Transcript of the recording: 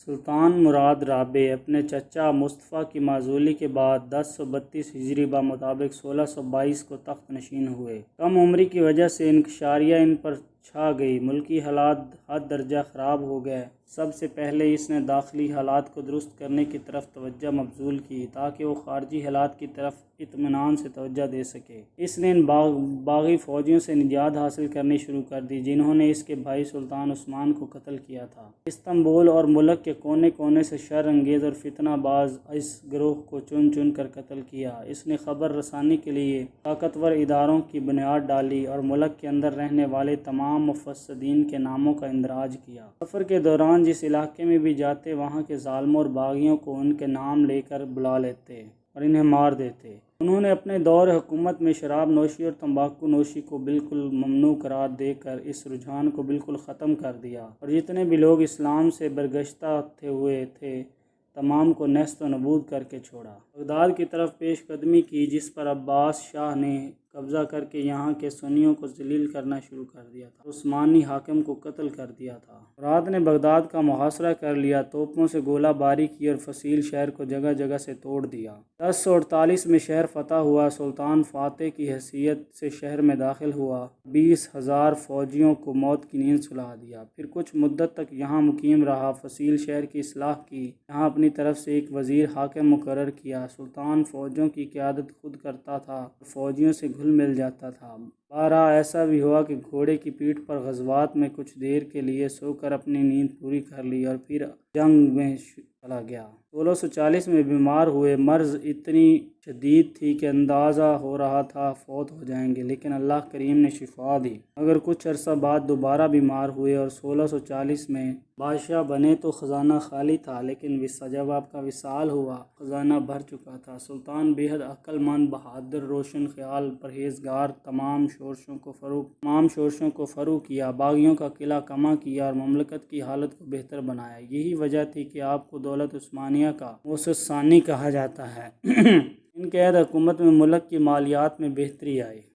سلطان مراد رابع اپنے چچا مصطفیٰ کی معزولی کے بعد 1032 ہجری بمطابق 1622 کو تخت نشین ہوئے۔ کم عمری کی وجہ سے انکشاریہ ان پر چھا گئی، ملکی حالات حد درجہ خراب ہو گئے۔ سب سے پہلے اس نے داخلی حالات کو درست کرنے کی طرف توجہ مبذول کی تاکہ وہ خارجی حالات کی طرف اطمینان سے توجہ دے سکے۔ اس نے ان باغی فوجیوں سے نجات حاصل کرنی شروع کر دی جنہوں نے اس کے بھائی سلطان عثمان کو قتل کیا تھا۔ استنبول اور ملک کے کونے کونے سے شر انگیز اور فتنہ باز اس گروہ کو چن چن کر قتل کیا۔ اس نے خبر رسانی کے لیے طاقتور اداروں کی بنیاد ڈالی اور ملک کے اندر رہنے والے تمام مفسدین کے ناموں کا اندراج کیا۔ سفر کے دوران جس علاقے میں بھی جاتے وہاں کے ظالموں اور باغیوں کو ان کے نام لے کر بلا لیتے اور انہیں مار دیتے۔ انہوں نے اپنے دور حکومت میں شراب نوشی اور تمباکو نوشی کو بالکل ممنوع قرار دے کر اس رجحان کو بالکل ختم کر دیا اور جتنے بھی لوگ اسلام سے برگشتہ ہوئے تھے تمام کو نیست و نابود کر کے چھوڑا۔ بغداد کی طرف پیش قدمی کی جس پر عباس شاہ نے قبضہ کر کے یہاں کے سنیوں کو ذلیل کرنا شروع کر دیا تھا، عثمانی حاکم کو قتل کر دیا تھا۔ مراد نے بغداد کا محاصرہ کر لیا، توپوں سے گولہ باری کی اور فصیل شہر کو جگہ جگہ سے توڑ دیا۔ 1048 میں شہر فتح ہوا۔ سلطان فاتح کی حیثیت سے شہر میں داخل ہوا، 20,000 فوجیوں کو موت کی نیند سلا دیا، پھر کچھ مدت تک یہاں مقیم رہا، فصیل شہر کی اصلاح کی، یہاں اپنی طرف سے ایک وزیر حاکم مقرر کیا۔ سلطان فوجوں کی قیادت خود کرتا تھا اور فوجیوں سے گھل مل جاتا تھا۔ بارہا ایسا بھی ہوا کہ گھوڑے کی پیٹھ پر غزوات میں کچھ دیر کے لیے سو کر اپنی نیند پوری کر لی اور پھر جنگ میں چلا گیا۔ 1640 میں بیمار ہوئے، مرض اتنی شدید تھی کہ اندازہ ہو رہا تھا فوت ہو جائیں گے، لیکن اللہ کریم نے شفا دی، مگر کچھ عرصہ بعد دوبارہ بیمار ہوئے اور 1640 میں بادشاہ بنے تو خزانہ خالی تھا، لیکن جب آپ کا وصال ہوا خزانہ بھر چکا تھا۔ سلطان بے حد عقل مند، بہادر، روشن خیال، پرہیزگار، تمام شورشوں کو فروغ کیا، باغیوں کا قلعہ کما کیا اور مملکت کی حالت کو بہتر بنایا۔ یہی وجہ تھی کہ آپ کو دولت عثمانیہ کا مؤسس ثانی کہا جاتا ہے۔ ان کے عہد حکومت میں ملک کی مالیات میں بہتری آئی۔